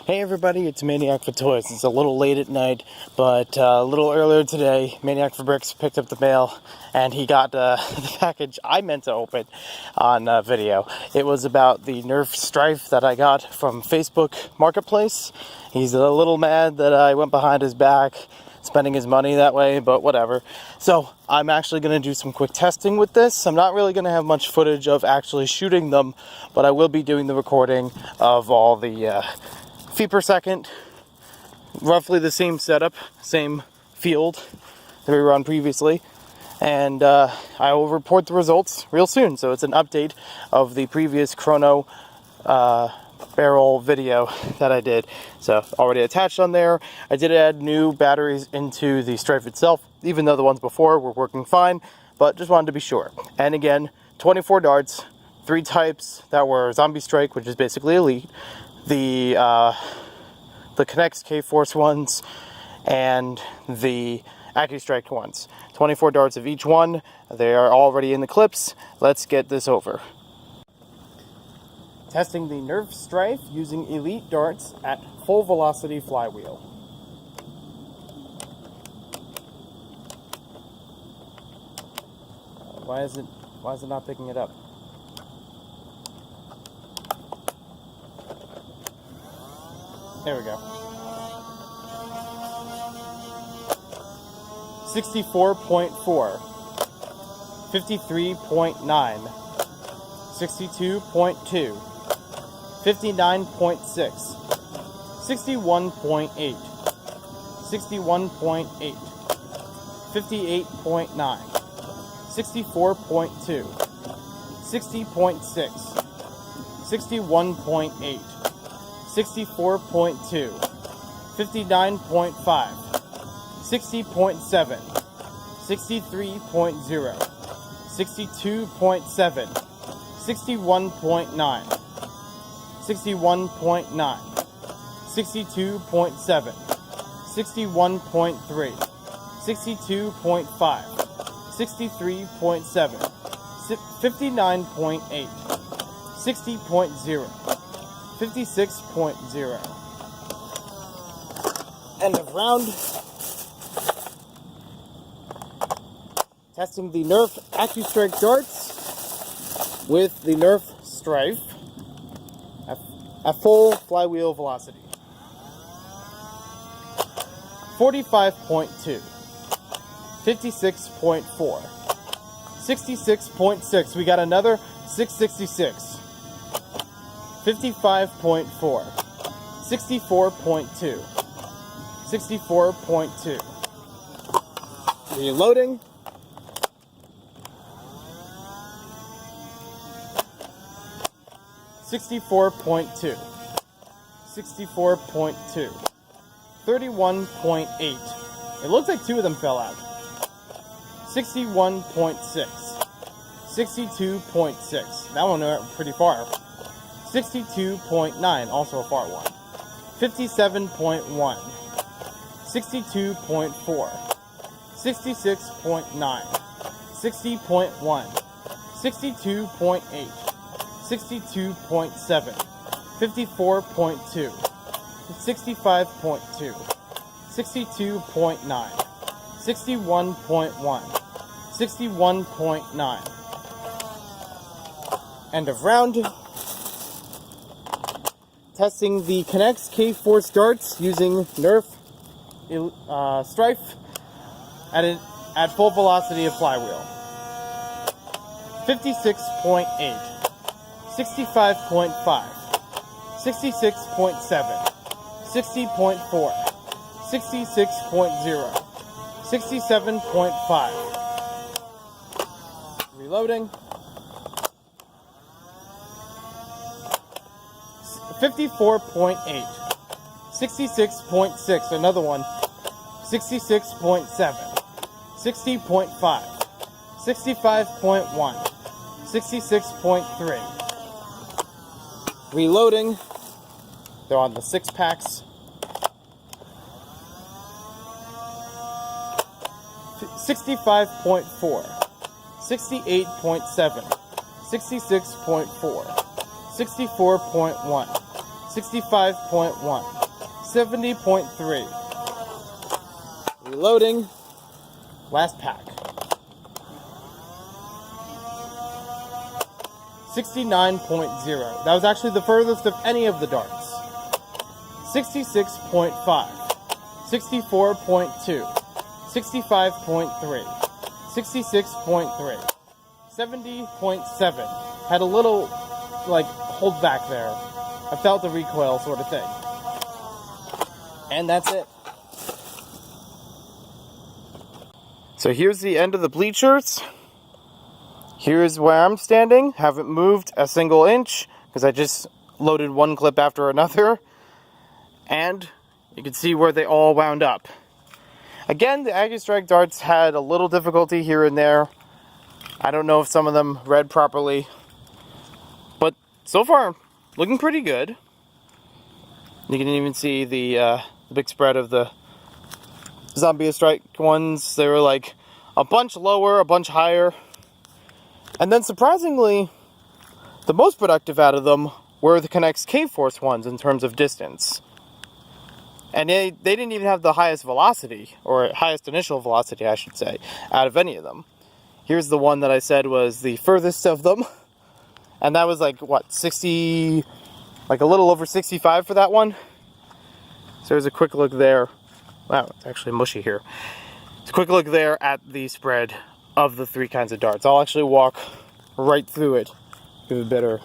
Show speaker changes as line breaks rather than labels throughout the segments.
Hey everybody, it's Maniac4Toys. It's a little late at night, but a little earlier today, Maniac4Bricks picked up the mail, and he got the package I meant to open on video. It was about the NERF Stryfe that I got from Facebook Marketplace. He's a little mad that I went behind his back, spending his money that way, but whatever. So I'm actually going to do some quick testing with this. I'm not really going to have much footage of actually shooting them, but I will be doing the recording of all the feet per second, roughly the same setup, same field that we were on previously, and I will report the results real soon. So it's an update of the previous Chronobarrel video that I did. So already attached on there. I did add new batteries into the Stryfe itself, even though the ones before were working fine, but just wanted to be sure. And again, 24 darts, 3 types that were Zombie Strike, which is basically Elite, the Connects K-Force ones, and the AccuStrike ones. 24 darts of each one. They are already in the clips. Let's get this over. Testing the NERF Stryfe using Elite darts at full velocity flywheel. Why is it not picking it up? There we go. 64.4, 53.9, 62.2, 59.6, 61.8, 61.8, 58.9, 64.2, 60.6, 61.8, 64.2, 59.5, 60.7, 63.0, 62.7, 61.9, 61.9, 62.7, 61.3, 62.5, 63.7, 59.8, 60.0, 56.0. End of round. Testing the NERF AccuStrike darts with the NERF Stryfe at full flywheel velocity. 45.2, 56.4, 66.6. We got another 666. 55.4, 64.2, 64.2. Reloading. 64.2, 64.2, 31.8. It looks like 2 of them fell out. 61.6, 62.6. That one went pretty far. 62.9, also a far one. 57.1, 62.4, 66.9, 60.1, 62.8, 62.7, 54.2, 65.2, 62.9, 61.1, 61.9. End of round. Testing the Connects K-Force darts using NERF Stryfe at full velocity of flywheel. 56.8, 65.5, 66.7, 60.4, 66.0, 67.5. Reloading. 54.8, 66.6, another one, 66.7, 60.5, 65.1, 66.3. Reloading. They're on the 6-packs. 65.4, 68.7, 66.4, 64.1, 65.1, 70.3. Reloading. Last pack. 69.0. That was actually the furthest of any of the darts. 66.5. 64.2. 65.3. 66.3. 70.7. Had a little, like, hold back there. I felt the recoil sort of thing. And that's it. So here's the end of the bleachers. Here's where I'm standing. Haven't moved a single inch because I just loaded one clip after another. And you can see where they all wound up. Again, the AccuStrike darts had a little difficulty here and there. I don't know if some of them read properly. But so far, looking pretty good. You can even see the big spread of the Zombie Strike ones. They were like a bunch lower, a bunch higher. And then surprisingly, the most productive out of them were the K'NEX K-Force ones in terms of distance. And they didn't even have the highest velocity, or highest initial velocity, I should say, out of any of them. Here's the one that I said was the furthest of them. And that was like, what, 60, like a little over 65 for that one. So there's a quick look there. Wow, it's actually mushy here. It's a quick look there at the spread of the three kinds of darts. I'll actually walk right through it, give a better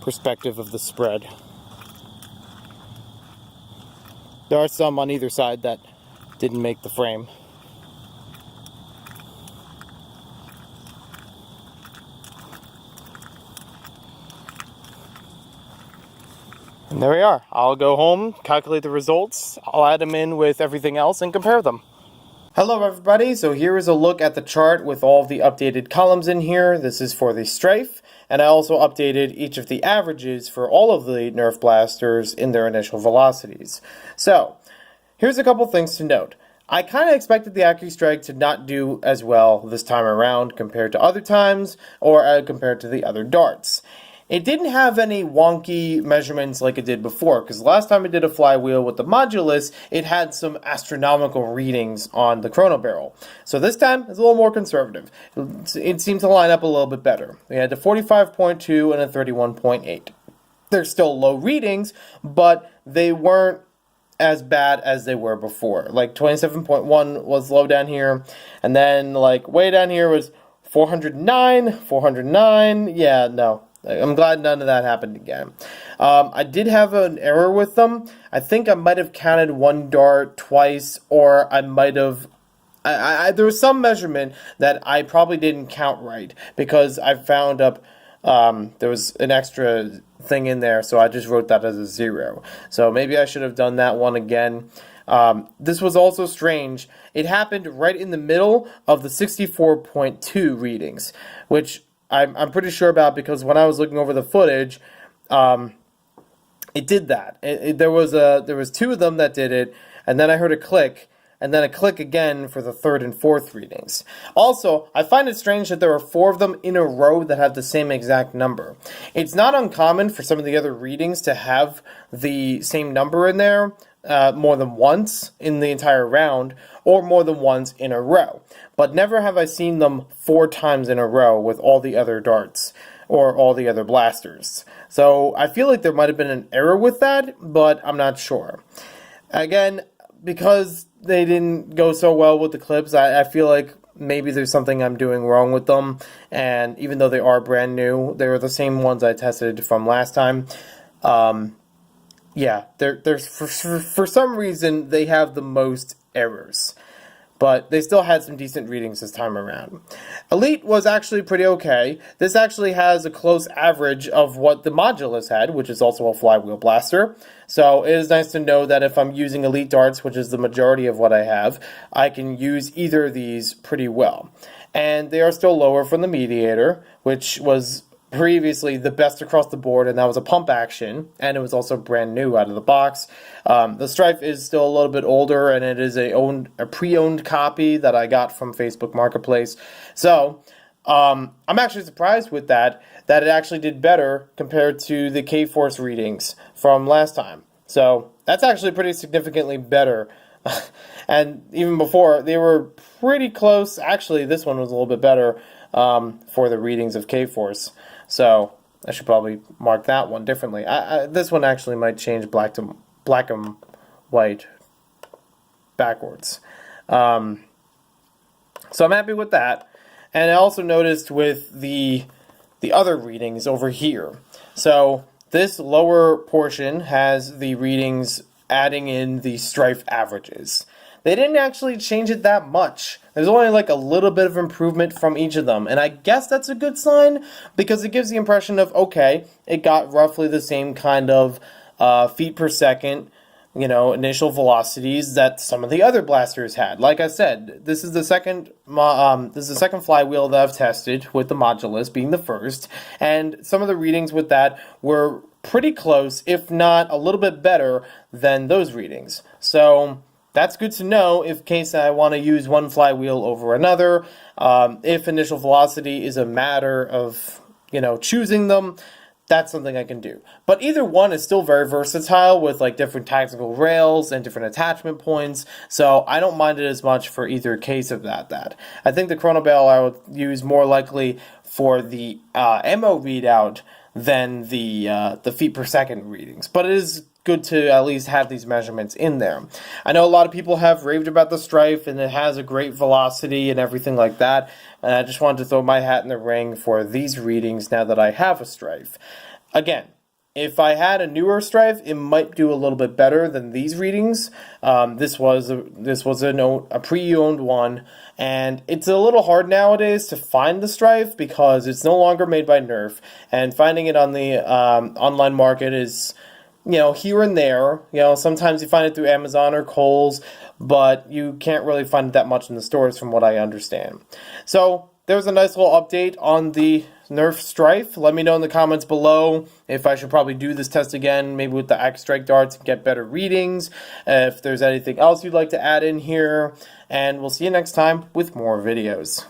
perspective of the spread. There are some on either side that didn't make the frame. And there we are. I'll go home, calculate the results, I'll add them in with everything else and compare them. Hello everybody, so here is a look at the chart with all of the updated columns in here. This is for the Stryfe, and I also updated each of the averages for all of the NERF blasters in their initial velocities. So, here's a couple things to note. I kind of expected the AccuStrike to not do as well this time around compared to other times, or compared to the other darts. It didn't have any wonky measurements like it did before, because last time it did a flywheel with the modulus, it had some astronomical readings on the Chronobarrel. So this time, it's a little more conservative. It seemed to line up a little bit better. We had a 45.2 and a 31.8. They're still low readings, but they weren't as bad as they were before. Like 27.1 was low down here, and then like way down here was 409, yeah, no. I'm glad none of that happened again. I did have an error with them. I think I might have counted one dart twice, or I might have... there was some measurement that I probably didn't count right, because I found up there was an extra thing in there, so I just wrote that as a 0. So maybe I should have done that one again. This was also strange. It happened right in the middle of the 64.2 readings, which I'm pretty sure about, because when I was looking over the footage, it did that. There was two of them that did it, and then I heard a click, and then a click again for the third and fourth readings. Also, I find it strange that there are 4 of them in a row that have the same exact number. It's not uncommon for some of the other readings to have the same number in there more than once in the entire round, or more than once in a row. But never have I seen them 4 times in a row with all the other darts, or all the other blasters. So I feel like there might have been an error with that, but I'm not sure. Again, because they didn't go so well with the clips, I feel like maybe there's something I'm doing wrong with them, and even though they are brand new, they were the same ones I tested from last time. Yeah, there's for some reason they have the most errors, but they still had some decent readings this time around. Elite was actually pretty okay. This actually has a close average of what the Modulus had, which is also a flywheel blaster. So it is nice to know that if I'm using Elite darts, which is the majority of what I have, I can use either of these pretty well. And they are still lower from the Mediator, which was previously the best across the board, and that was a pump action, and it was also brand new out of the box. The Stryfe is still a little bit older, and it is a pre-owned copy that I got from Facebook Marketplace. So I'm actually surprised with that. that it actually did better compared to the K-Force readings from last time. So that's actually pretty significantly better. And even before, they were pretty close. Actually, this one was a little bit better for the readings of K-Force. So I should probably mark that one differently. This one actually might change black and white backwards. So I'm happy with that. And I also noticed with the other readings over here. So this lower portion has the readings adding in the Stryfe averages. They didn't actually change it that much. There's only like a little bit of improvement from each of them. And I guess that's a good sign because it gives the impression of, okay, it got roughly the same kind of feet per second, you know, initial velocities that some of the other blasters had. Like I said, this is the second flywheel that I've tested, with the modulus being the first, and some of the readings with that were pretty close, if not a little bit better than those readings. So that's good to know in case I want to use one flywheel over another. If initial velocity is a matter of, you know, choosing them, that's something I can do. But either one is still very versatile with like different tactical rails and different attachment points. So I don't mind it as much for either case of that. I think the Chronobarrel I would use more likely for the MO readout than the feet per second readings. But it is good to at least have these measurements in there. I know a lot of people have raved about the Stryfe and it has a great velocity and everything like that, and I just wanted to throw my hat in the ring for these readings now that I have a Stryfe. Again, if I had a newer Stryfe, it might do a little bit better than these readings. This was a pre-owned one, and it's a little hard nowadays to find the Stryfe because it's no longer made by NERF, and finding it on the online market is, you know, here and there. You know, sometimes you find it through Amazon or Kohl's, but you can't really find it that much in the stores from what I understand. So there's a nice little update on the NERF Stryfe. Let me know in the comments below if I should probably do this test again, maybe with the Axe Strike darts and get better readings, if there's anything else you'd like to add in here, and we'll see you next time with more videos.